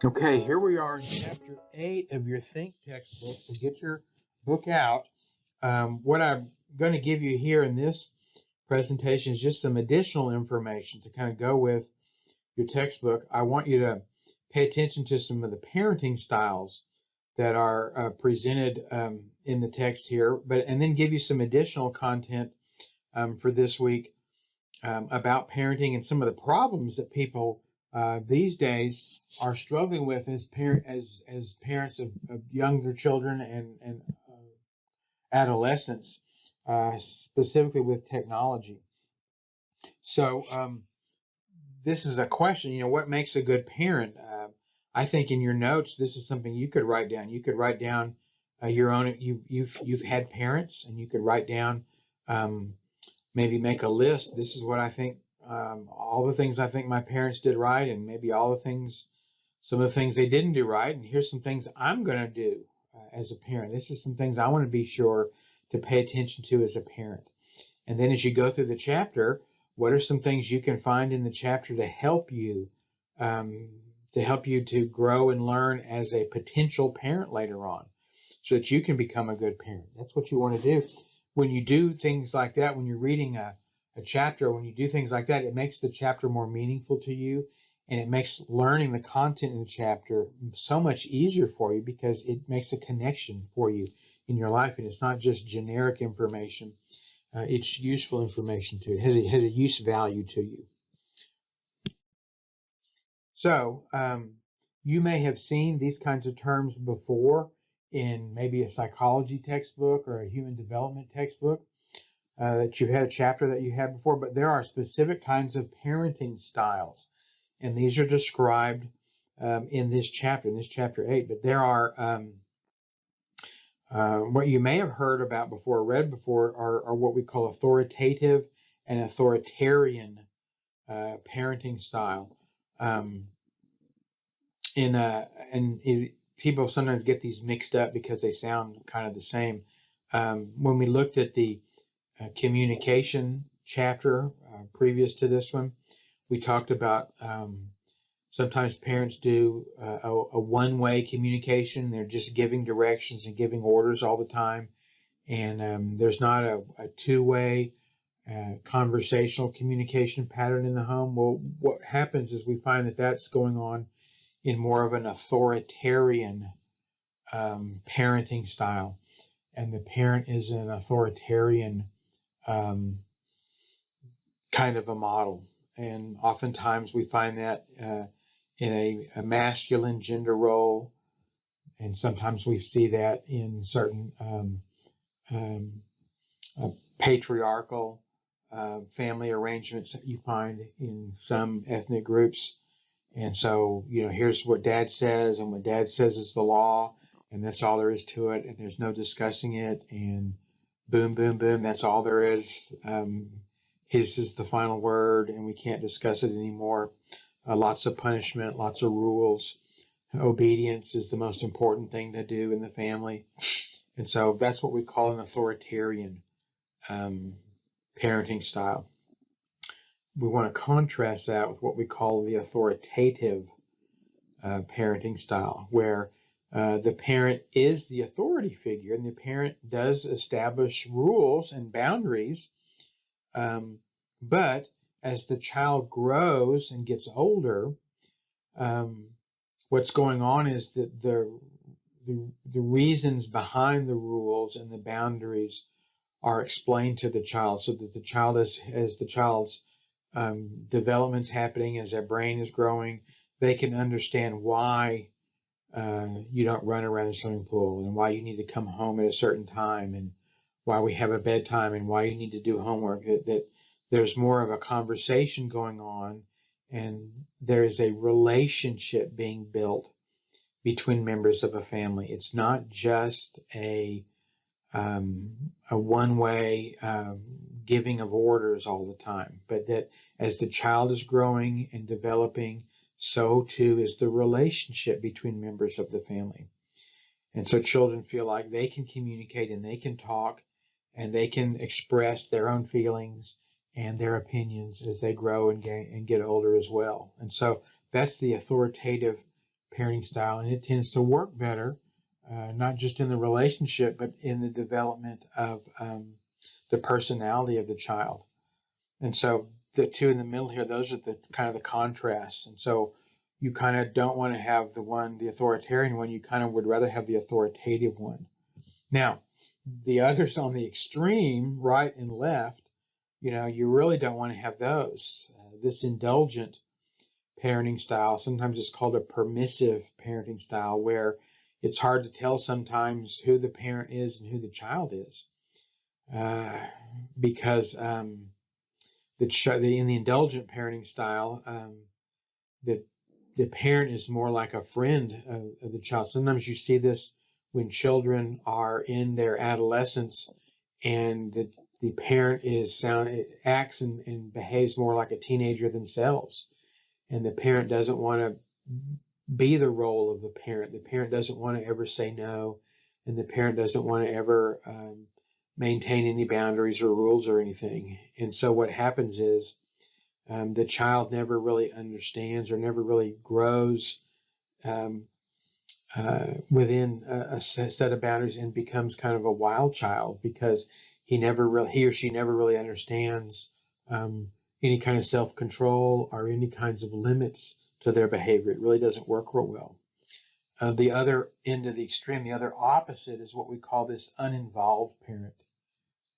Okay, here we are in chapter 8 of your Think textbook. So get your book out. What I'm going to give you here in this presentation is just some additional information to kind of go with your textbook. I want you to pay attention to some of the parenting styles that are presented in the text here, and then give you some additional content for this week about parenting and some of the problems that people these days are struggling with as parents of younger children and adolescents, specifically with technology. So this is a question, what makes a good parent? I think in your notes, this is something you could write down. You could write down your own. You've had parents, and you could write down, maybe make a list. This is what I think. All the things I think my parents did right, and maybe some of the things they didn't do right. And here's some things I'm going to do as a parent. This is some things I want to be sure to pay attention to as a parent. And then as you go through the chapter, what are some things you can find in the chapter to help you to grow and learn as a potential parent later on, so that you can become a good parent? That's what you want to do. When you do things like that, when you're reading a chapter, when you do things like that, it makes the chapter more meaningful to you, and it makes learning the content in the chapter so much easier for you, because it makes a connection for you in your life, and it's not just generic information. It's useful information to you. It has a use value to you. So you may have seen these kinds of terms before in maybe a psychology textbook or a human development textbook, that you've had a chapter that you had before, but there are specific kinds of parenting styles, and these are described in this chapter 8. But there are what you may have heard about before, read before, are what we call authoritative and authoritarian parenting style. People sometimes get these mixed up because they sound kind of the same. When we looked at the communication chapter previous to this one, we talked about sometimes parents do a one-way communication. They're just giving directions and giving orders all the time, and there's not a two-way conversational communication pattern in the home. Well, what happens is we find that that's going on in more of an authoritarian parenting style, and the parent is an authoritarian kind of a model. And oftentimes we find that in a masculine gender role, and sometimes we see that in certain patriarchal family arrangements that you find in some ethnic groups. And so, here's what dad says, and what dad says is the law, and that's all there is to it, and there's no discussing it, and boom, boom, boom, that's all there is. His is the final word, and we can't discuss it anymore. Lots of punishment, lots of rules. Obedience is the most important thing to do in the family. And so that's what we call an authoritarian parenting style. We want to contrast that with what we call the authoritative parenting style, where the parent is the authority figure, and the parent does establish rules and boundaries. But as the child grows and gets older, what's going on is that the reasons behind the rules and the boundaries are explained to the child, so that the child, as the child's development's happening, as their brain is growing, they can understand why you don't run around the swimming pool, and why you need to come home at a certain time, and why we have a bedtime, and why you need to do homework. That there's more of a conversation going on, and there is a relationship being built between members of a family. It's not just a one-way giving of orders all the time, but that as the child is growing and developing, so too is the relationship between members of the family. And so children feel like they can communicate and they can talk and they can express their own feelings and their opinions as they grow and get older as well. And so that's the authoritative parenting style, and it tends to work better, not just in the relationship, but in the development of the personality of the child. And so the two in the middle here, those are the kind of the contrasts. And so you kind of don't want to have the authoritarian one. You kind of would rather have the authoritative one. Now, the others on the extreme, right and left, you really don't want to have those. This indulgent parenting style, sometimes it's called a permissive parenting style, where it's hard to tell sometimes who the parent is and who the child is, because in the indulgent parenting style, the parent is more like a friend of the child. Sometimes you see this when children are in their adolescence, and the parent acts and behaves more like a teenager themselves, and the parent doesn't want to be the role of the parent. The parent doesn't want to ever say no, and the parent doesn't want to ever maintain any boundaries or rules or anything. And so what happens is the child never really understands or never really grows within a set of boundaries, and becomes kind of a wild child, because he or she never really understands any kind of self-control or any kinds of limits to their behavior. It really doesn't work real well. The other end of the extreme, the other opposite, is what we call this uninvolved parent.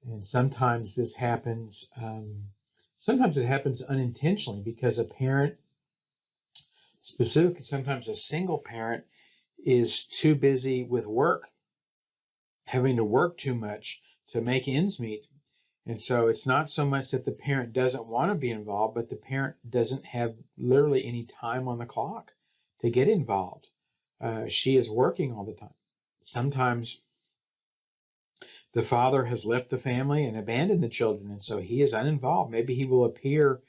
And sometimes this happens, sometimes it happens unintentionally, because a parent, specifically sometimes a single parent, is too busy with work, having to work too much to make ends meet. And so it's not so much that the parent doesn't want to be involved, but the parent doesn't have literally any time on the clock to get involved. She is working all the time. Sometimes the father has left the family and abandoned the children, and so he is uninvolved. Maybe he will appear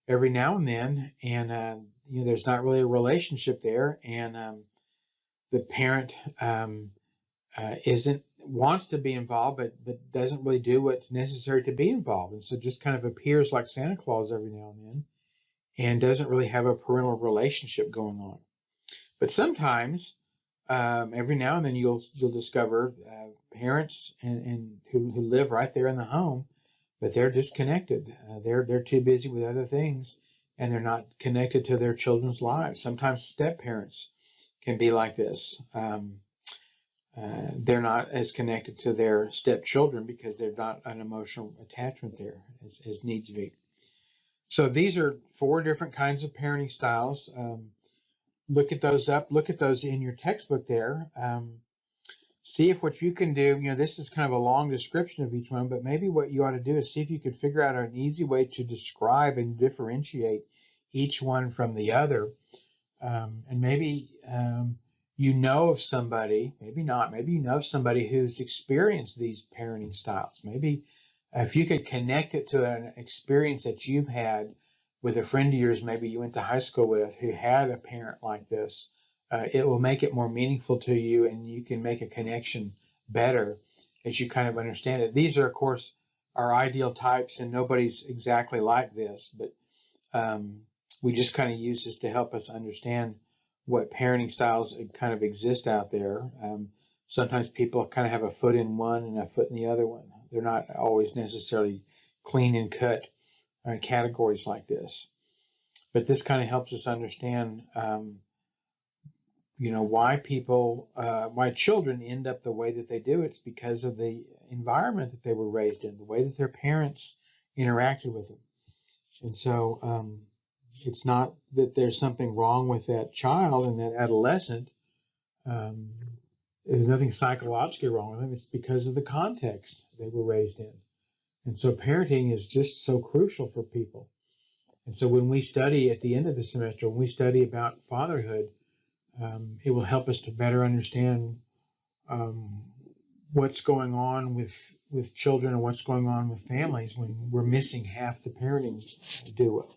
every now and then, and there's not really a relationship there, and the parent wants to be involved, but doesn't really do what's necessary to be involved, and so just kind of appears like Santa Claus every now and then, and doesn't really have a parental relationship going on. But sometimes, every now and then, you'll discover parents and who live right there in the home, but they're disconnected. They're too busy with other things, and they're not connected to their children's lives. Sometimes step parents can be like this. They're not as connected to their stepchildren because there's not an emotional attachment there as needs to be. So these are 4 different kinds of parenting styles. Look at those in your textbook there. See if what you can do, this is kind of a long description of each one, but maybe what you ought to do is see if you could figure out an easy way to describe and differentiate each one from the other. And maybe of somebody, maybe not, maybe you know of somebody who's experienced these parenting styles. Maybe if you could connect it to an experience that you've had with a friend of yours, maybe you went to high school with, who had a parent like this, it will make it more meaningful to you, and you can make a connection better as you kind of understand it. These are, of course, our ideal types, and nobody's exactly like this, but we just kind of use this to help us understand what parenting styles kind of exist out there. Sometimes people kind of have a foot in one and a foot in the other one. They're not always necessarily clean and cut categories like this. But this kind of helps us understand, why children end up the way that they do. It's because of the environment that they were raised in, the way that their parents interacted with them. And so it's not that there's something wrong with that child and that adolescent. There's nothing psychologically wrong with them. It's because of the context they were raised in. And so parenting is just so crucial for people. And so when we study at the end of the semester, when we study about fatherhood, it will help us to better understand what's going on with children and what's going on with families when we're missing half the parenting duo.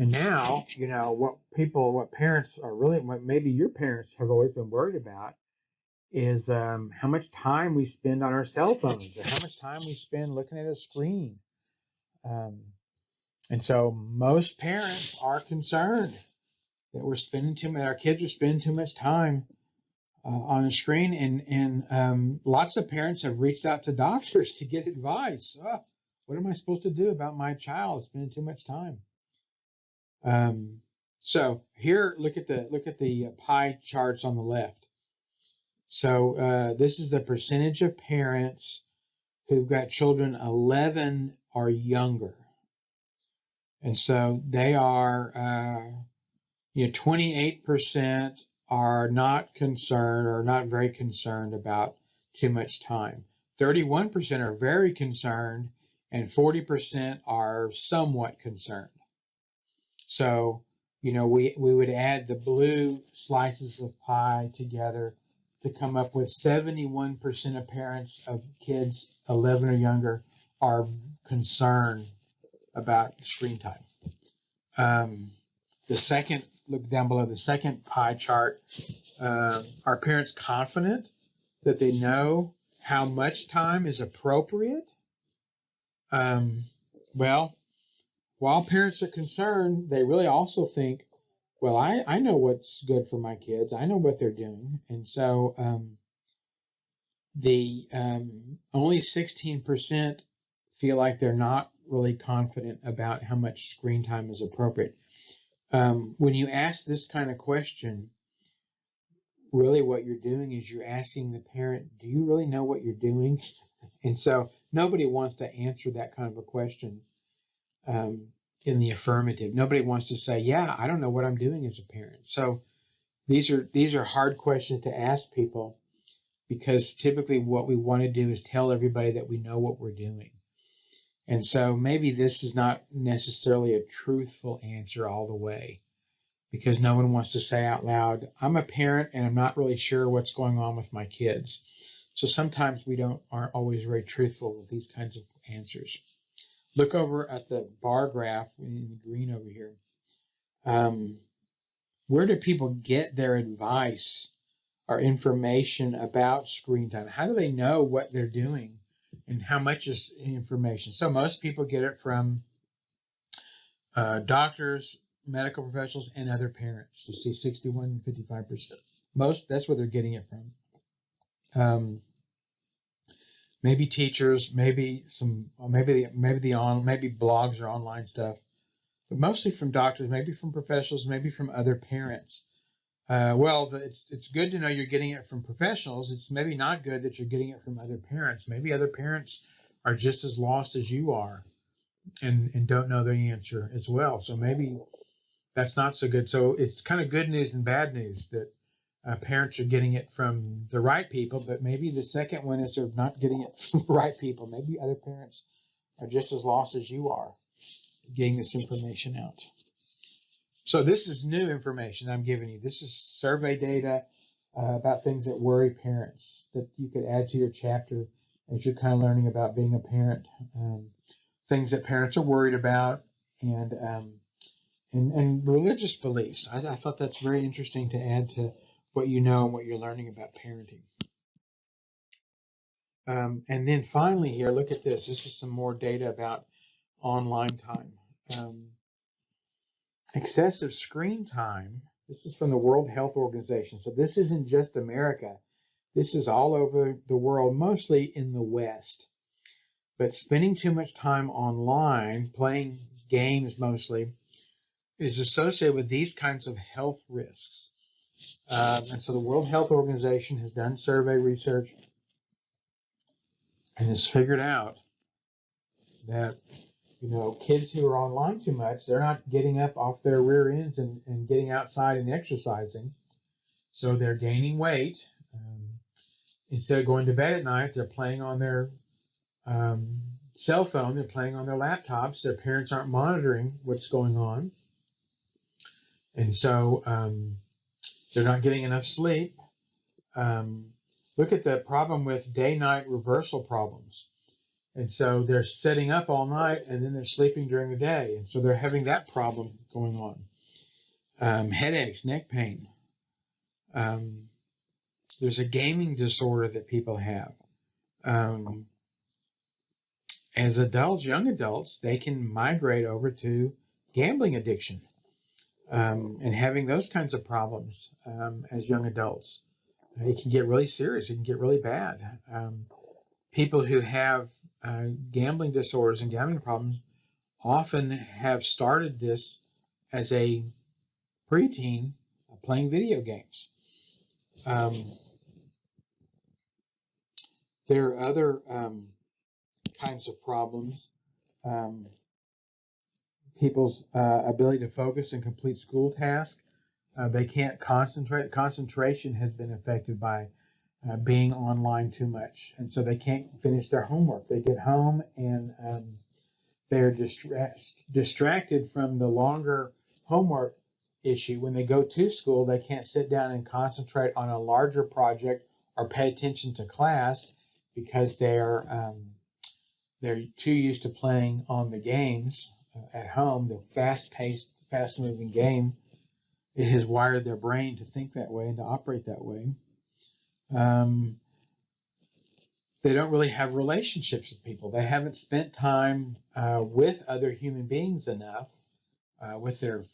And now, what parents are really, what maybe your parents have always been worried about is how much time we spend on our cell phones or how much time we spend looking at a screen. Um, and so most parents are concerned that our kids are spending too much time on a screen, and lots of parents have reached out to doctors to get advice. Oh, what am I supposed to do about my child spending too much time? So here, look at the pie charts on the left. So this is the percentage of parents who've got children 11 or younger, and so they are 28% are not concerned or not very concerned about too much time. 31% are very concerned, and 40% are somewhat concerned. So, we would add the blue slices of pie together to come up with 71% of parents of kids 11 or younger are concerned about screen time. Look down below the second pie chart. Are parents confident that they know how much time is appropriate? Well, while parents are concerned, they really also think, well, I know what's good for my kids. I know what they're doing. And so only 16% feel like they're not really confident about how much screen time is appropriate. When you ask this kind of question, really what you're doing is you're asking the parent, do you really know what you're doing? And so nobody wants to answer that kind of a question in the affirmative. Nobody wants to say, yeah, I don't know what I'm doing as a parent. So these are hard questions to ask people, because typically what we want to do is tell everybody that we know what we're doing. And so maybe this is not necessarily a truthful answer all the way, because no one wants to say out loud, I'm a parent and I'm not really sure what's going on with my kids. So sometimes we aren't always very truthful with these kinds of answers. Look over at the bar graph in the green over here. Where do people get their advice or information about screen time? How do they know what they're doing and how much is information? So most people get it from doctors, medical professionals, and other parents. You see 61 and 55%. That's where they're getting it from. Maybe teachers, maybe blogs or online stuff, but mostly from doctors, maybe from professionals, maybe from other parents. It's good to know you're getting it from professionals. It's maybe not good that you're getting it from other parents. Maybe other parents are just as lost as you are and don't know the answer as well. So maybe that's not so good. So it's kind of good news and bad news that parents are getting it from the right people, but maybe the second one is they're not getting it from the right people. Maybe other parents are just as lost as you are getting this information out. So this is new information I'm giving you. This is survey data about things that worry parents that you could add to your chapter as you're kind of learning about being a parent, things that parents are worried about, and religious beliefs. I thought that's very interesting to add to what you know and what you're learning about parenting. And then finally here, look at this. This is some more data about online time. Excessive screen time. This is from the World Health Organization. So this isn't just America. This is all over the world, mostly in the West. But spending too much time online, playing games mostly, is associated with these kinds of health risks. And so the World Health Organization has done survey research and has figured out that, kids who are online too much, they're not getting up off their rear ends and getting outside and exercising. So they're gaining weight. Instead of going to bed at night, they're playing on their cell phone. They're playing on their laptops. Their parents aren't monitoring what's going on. And so they're not getting enough sleep. Look at the problem with day-night reversal problems. And so they're setting up all night and then they're sleeping during the day. And so they're having that problem going on. Headaches, neck pain. There's a gaming disorder that people have. As adults, young adults, they can migrate over to gambling addiction and having those kinds of problems as young adults. It can get really serious. It can get really bad. People who have gambling disorders and gambling problems often have started this as a preteen playing video games. There are other kinds of problems. People's ability to focus and complete school tasks. They can't concentrate. Concentration has been affected by being online too much. And so they can't finish their homework. They get home and they're distracted from the longer homework issue. When they go to school, they can't sit down and concentrate on a larger project or pay attention to class because they're too used to playing on the games at home. The fast-paced, fast-moving game, it has wired their brain to think that way and to operate that way. They don't really have relationships with people. They haven't spent time with other human beings enough, with their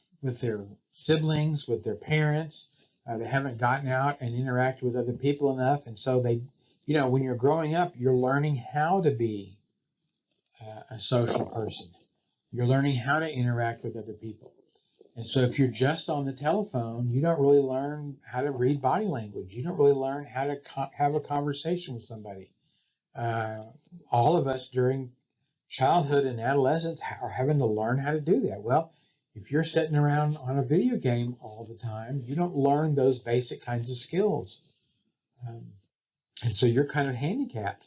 siblings, with their parents. They haven't gotten out and interacted with other people enough. And so they, when you're growing up, you're learning how to be a social person. You're learning how to interact with other people. And so if you're just on the telephone, you don't really learn how to read body language. You don't really learn how to have a conversation with somebody. All of us during childhood and adolescence are having to learn how to do that. Well, if you're sitting around on a video game all the time, you don't learn those basic kinds of skills. And so you're kind of handicapped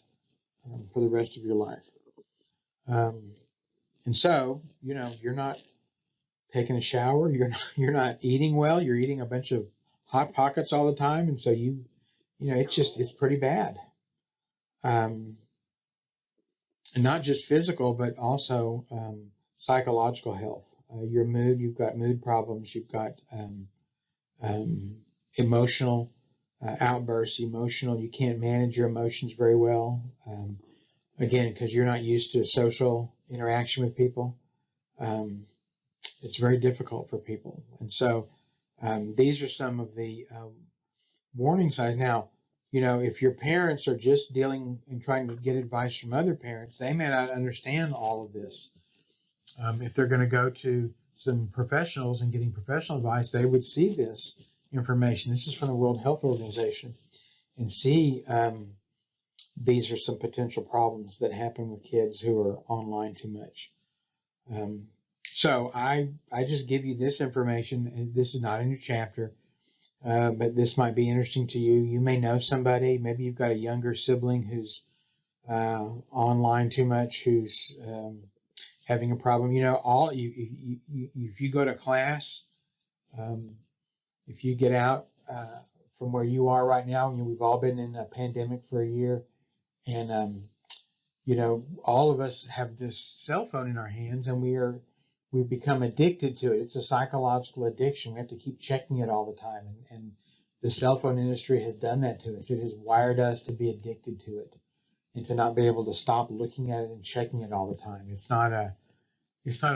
for the rest of your life. And so, you're not taking a shower, you're not eating well, you're eating a bunch of Hot Pockets all the time, and so it's pretty bad. And not just physical, but also psychological health. Your mood, you've got mood problems, you've got emotional outbursts, you can't manage your emotions very well. Again, because you're not used to social interaction with people. It's very difficult for people. And so these are some of the warning signs. Now, if your parents are just dealing and trying to get advice from other parents, they may not understand all of this. If they're going to go to some professionals and getting professional advice, they would see this information. This is from the World Health Organization, and see these are some potential problems that happen with kids who are online too much. So I just give you this information. This is not in your chapter, but this might be interesting to you. You may know somebody. Maybe you've got a younger sibling who's online too much, who's having a problem. If you go to class, if you get out from where you are right now, we've all been in a pandemic for a year, and all of us have this cell phone in our hands, and we've become addicted to it. It's a psychological addiction. We have to keep checking it all the time. And the cell phone industry has done that to us. It has wired us to be addicted to it and to not be able to stop looking at it and checking it all the time. It's not a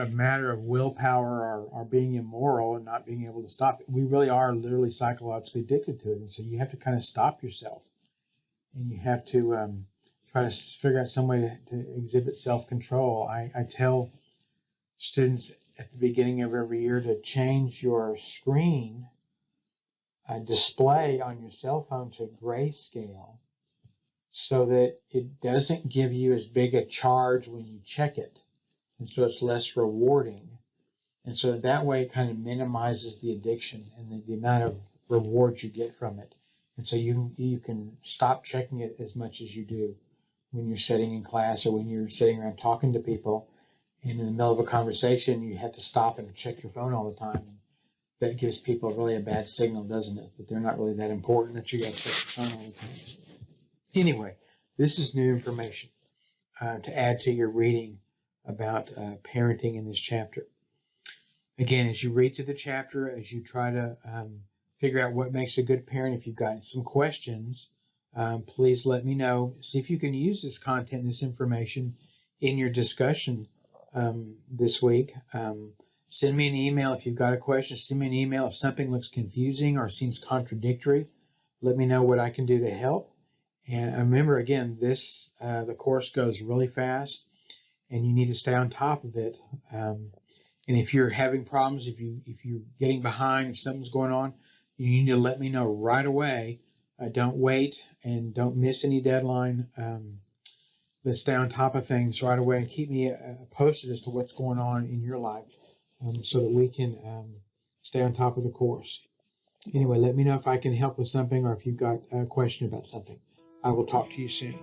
matter of willpower or being immoral and not being able to stop it. We really are literally psychologically addicted to it. And so you have to kind of stop yourself, and you have to try to figure out some way to exhibit self-control. I tell students at the beginning of every year to change your screen display on your cell phone to grayscale so that it doesn't give you as big a charge when you check it, and so it's less rewarding, and so that way it kind of minimizes the addiction and the amount of reward you get from it, and so you can stop checking it as much as you do when you're sitting in class or when you're sitting around talking to people. And in the middle of a conversation, you have to stop and check your phone all the time. That gives people really a bad signal, doesn't it? That they're not really that important, that you got to check your phone all the time. Anyway, this is new information. to add to your reading about parenting in this chapter. Again, as you read through the chapter, as you try to figure out what makes a good parent, if you've got some questions, please let me know. See if you can use this content, this information in your discussion this week. Send me an email if you've got a question. Send me an email if something looks confusing or seems contradictory. Let me know what I can do to help. And remember, again, the course goes really fast, and you need to stay on top of it. And if you're having problems, if you're getting behind, if something's going on, you need to let me know right away. Don't wait and don't miss any deadline. Let's stay on top of things right away and keep me posted as to what's going on in your life, so that we can stay on top of the course. Anyway, let me know if I can help with something or if you've got a question about something. I will talk to you soon.